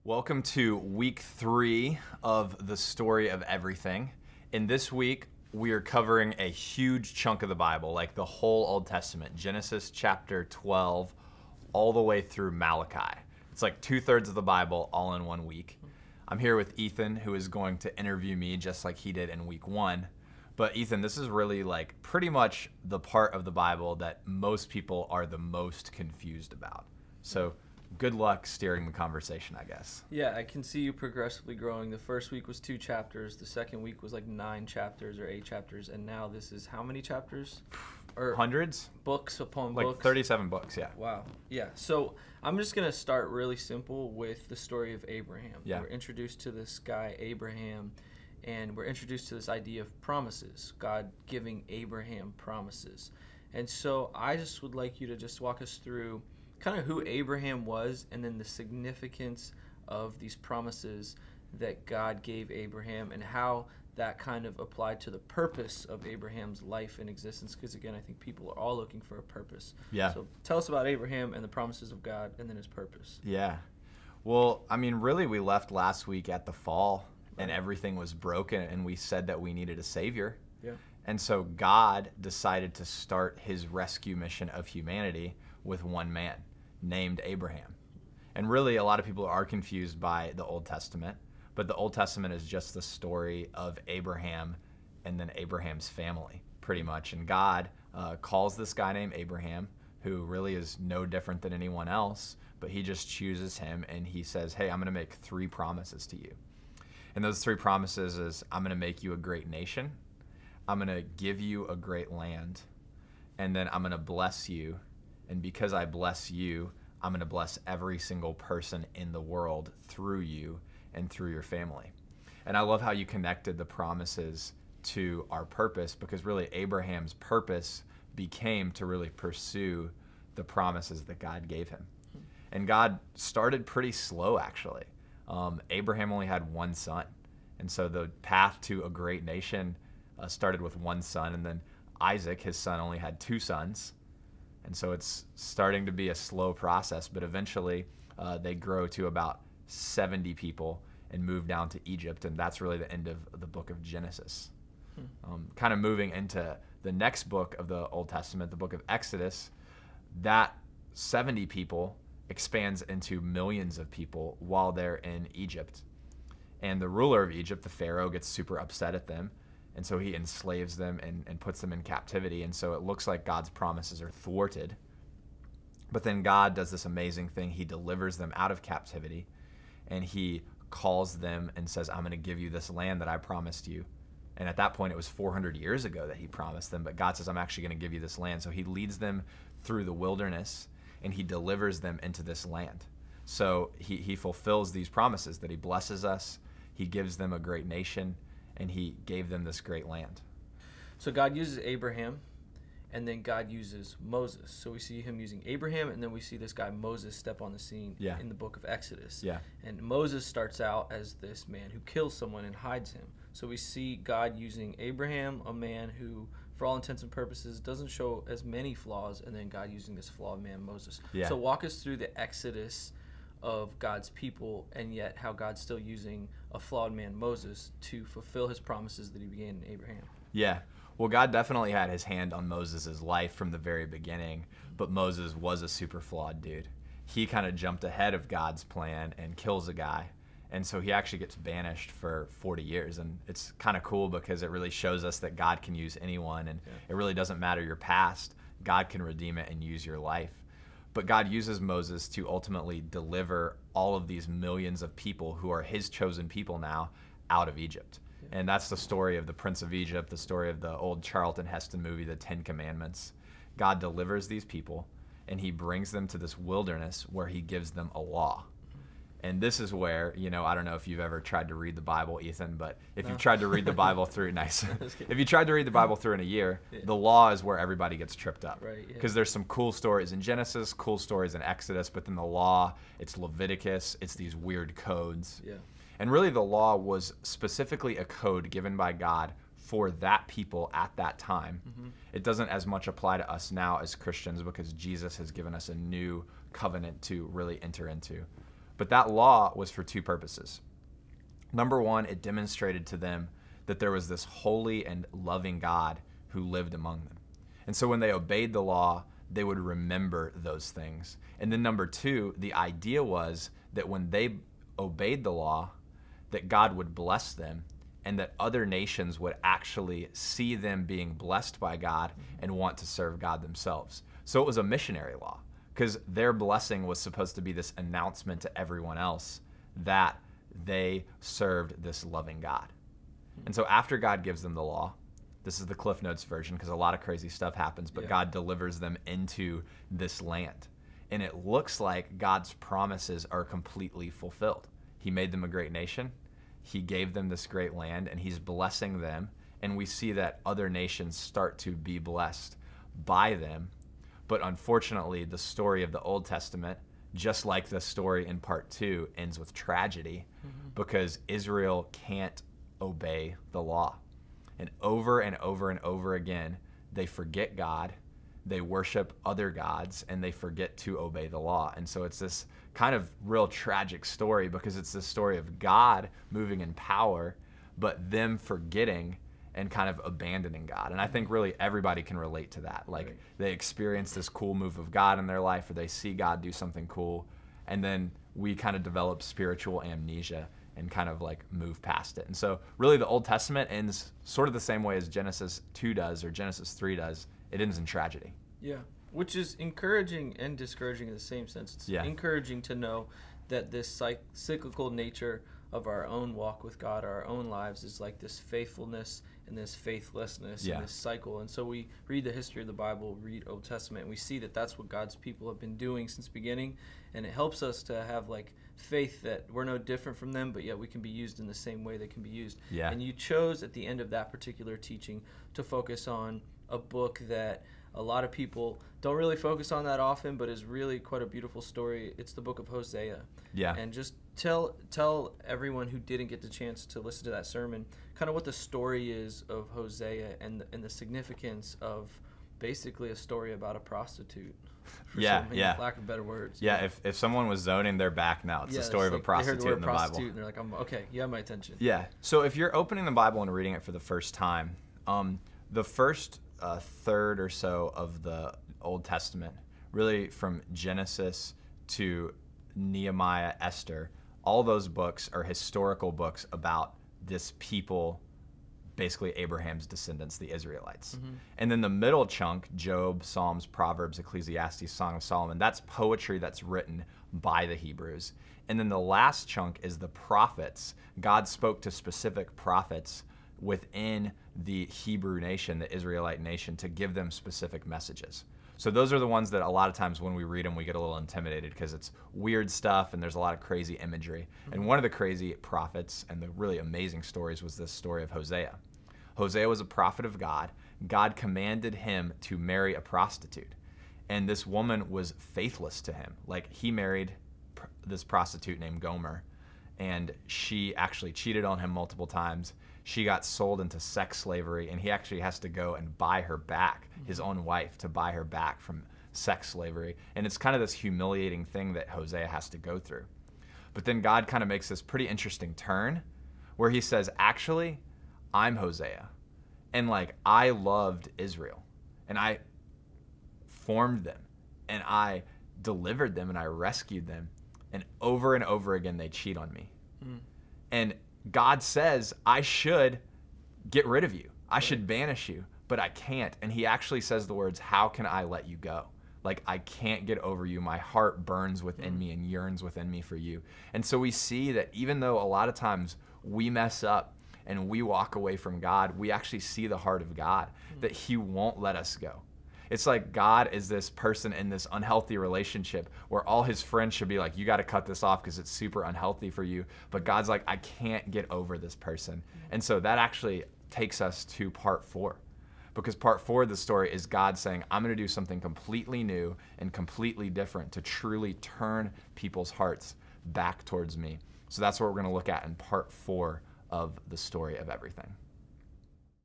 Welcome to week 3 of the story of everything. In this week, we are covering a huge chunk of the Bible, like the whole Old Testament, Genesis chapter 12, all the way through Malachi. It's like 2/3 of the Bible all in 1 week. I'm here with Ethan, who is going to interview me just like he did in week 1. But Ethan, this is really like pretty much the part of the Bible that most people are the most confused about. So good luck steering the conversation, I guess. Yeah, I can see you progressively growing. The first week was 2 chapters. The second week was like 9 chapters or 8 chapters. And now this is how many chapters? Or Hundreds? books upon Like books? 37 books, yeah. Wow. Yeah. So I'm just going to start really simple with the story of Abraham. Yeah. We're introduced to this guy, Abraham, and we're introduced to this idea of promises, God giving Abraham promises. And so I just would like you to just walk us through kind of who Abraham was and then the significance of these promises that God gave Abraham and how that kind of applied to the purpose of Abraham's life and existence, because again, I think people are all looking for a purpose. Yeah. So tell us about Abraham and the promises of God and then his purpose. Yeah. Well, I mean, really, we left last week at the fall and everything was broken and we said that we needed a savior. Yeah. And so God decided to start his rescue mission of humanity with one man named Abraham. And really, a lot of people are confused by the Old Testament, but the Old Testament is just the story of Abraham and then Abraham's family, pretty much. And God calls this guy named Abraham, who really is no different than anyone else, but he just chooses him and he says, hey, I'm going to make 3 promises to you. And those 3 promises is, I'm going to make you a great nation, I'm going to give you a great land, and then I'm going to bless you. And because I bless you, I'm going to bless every single person in the world through you and through your family. And I love how you connected the promises to our purpose, because really Abraham's purpose became to really pursue the promises that God gave him. And God started pretty slow, actually. Abraham only had 1 son. And so the path to a great nation started with 1 son. And then Isaac, his son, only had 2 sons. And so it's starting to be a slow process, but eventually they grow to about 70 people and move down to Egypt, and that's really the end of the book of Genesis. Kind of moving into the next book of the Old Testament, the book of Exodus, that 70 people expands into millions of people while they're in Egypt. And the ruler of Egypt, the Pharaoh, gets super upset at them. And so he enslaves them and puts them in captivity. And so it looks like God's promises are thwarted. But then God does this amazing thing. He delivers them out of captivity. And he calls them and says, I'm going to give you this land that I promised you. And at that point, it was 400 years ago that he promised them. But God says, I'm actually going to give you this land. So he leads them through the wilderness and he delivers them into this land. So he fulfills these promises that he blesses us. He gives them a great nation. And he gave them this great land. So God uses Abraham, and then God uses Moses. So we see him using Abraham, and then we see this guy Moses step on the scene in the book of Exodus. Yeah. And Moses starts out as this man who kills someone and hides him. So we see God using Abraham, a man who, for all intents and purposes, doesn't show as many flaws, and then God using this flawed man, Moses. Yeah. So walk us through the Exodus of God's people, and yet how God's still using a flawed man, Moses, to fulfill his promises that he began in Abraham. Yeah. Well, God definitely had his hand on Moses' life from the very beginning, but Moses was a super flawed dude. He kind of jumped ahead of God's plan and kills a guy. And so he actually gets banished for 40 years. And it's kind of cool because it really shows us that God can use anyone, and it really doesn't matter your past. God can redeem it and use your life. But God uses Moses to ultimately deliver all of these millions of people who are his chosen people now out of Egypt. Yeah. And that's the story of the Prince of Egypt, the story of the old Charlton Heston movie, The 10 Commandments. God delivers these people, and he brings them to this wilderness where he gives them a law. And this is where, I don't know if you've ever tried to read the Bible, Ethan, but if you've tried to read the Bible through, if you tried to read the Bible through in a year, the law is where everybody gets tripped up. Right. Because there's some cool stories in Genesis, cool stories in Exodus, but then the law, it's Leviticus, it's these weird codes. Yeah. And really the law was specifically a code given by God for that people at that time. Mm-hmm. It doesn't as much apply to us now as Christians because Jesus has given us a new covenant to really enter into. But that law was for two purposes. Number one, it demonstrated to them that there was this holy and loving God who lived among them. And so when they obeyed the law, they would remember those things. And then number two, the idea was that when they obeyed the law, that God would bless them and that other nations would actually see them being blessed by God and want to serve God themselves. So it was a missionary law because their blessing was supposed to be this announcement to everyone else that they served this loving God. And so after God gives them the law, this is the Cliff Notes version because a lot of crazy stuff happens, but God delivers them into this land. And it looks like God's promises are completely fulfilled. He made them a great nation. He gave them this great land, and he's blessing them. And we see that other nations start to be blessed by them. But unfortunately, the story of the Old Testament, just like the story in part 2, ends with tragedy because Israel can't obey the law. And over and over and over again, they forget God, they worship other gods, and they forget to obey the law. And so it's this kind of real tragic story because it's this story of God moving in power, but them forgetting and kind of abandoning God. And I think really everybody can relate to that. Like they experience this cool move of God in their life, or they see God do something cool, and then we kind of develop spiritual amnesia and kind of like move past it. And so really the Old Testament ends sort of the same way as Genesis 2 does or Genesis 3 does. It ends in tragedy. Yeah, which is encouraging and discouraging in the same sense. It's encouraging to know that this cyclical nature of our own walk with God, our own lives, is like this faithfulness and this faithlessness and this cycle. And so we read the history of the Bible, read Old Testament, and we see that that's what God's people have been doing since the beginning. And it helps us to have like faith that we're no different from them, but yet we can be used in the same way they can be used. Yeah. And you chose at the end of that particular teaching to focus on a book that a lot of people don't really focus on that often, but is really quite a beautiful story. It's the book of Hosea. Yeah. And just tell everyone who didn't get the chance to listen to that sermon kind of what the story is of Hosea and the significance of basically a story about a prostitute. For lack of better words. Yeah, if someone was zoning, they're back now. It's the story of a prostitute in the Bible. And they're like, okay, you have my attention. Yeah. So if you're opening the Bible and reading it for the first time, the first third or so of the Old Testament, really from Genesis to Nehemiah, Esther, all those books are historical books about this people, basically Abraham's descendants, the Israelites. And then the middle chunk, Job, Psalms, Proverbs, Ecclesiastes, Song of Solomon, that's poetry that's written by the Hebrews. And then the last chunk is the prophets. God spoke to specific prophets within the Hebrew nation, the Israelite nation, to give them specific messages. So those are the ones that a lot of times when we read them, we get a little intimidated because it's weird stuff and there's a lot of crazy imagery. And one of the crazy prophets and the really amazing stories was this story of Hosea. Hosea was a prophet of God. God commanded him to marry a prostitute. And this woman was faithless to him. Like he married this prostitute named Gomer, and she actually cheated on him multiple times. She got sold into sex slavery, and he actually has to go and buy her back, his own wife, to buy her back from sex slavery. And it's kind of this humiliating thing that Hosea has to go through. But then God kind of makes this pretty interesting turn where he says, actually, I'm Hosea. And like, I loved Israel, and I formed them, and I delivered them, and I rescued them. And over again, they cheat on me. And God says, I should get rid of you. I should banish you, but I can't. And he actually says the words, how can I let you go? Like, I can't get over you. My heart burns within me and yearns within me for you. And so we see that even though a lot of times we mess up and we walk away from God, we actually see the heart of God, that he won't let us go. It's like God is this person in this unhealthy relationship where all his friends should be like, you got to cut this off because it's super unhealthy for you. But God's like, I can't get over this person. And so that actually takes us to part 4. Because part 4 of the story is God saying, I'm going to do something completely new and completely different to truly turn people's hearts back towards me. So that's what we're going to look at in part 4 of the story of everything.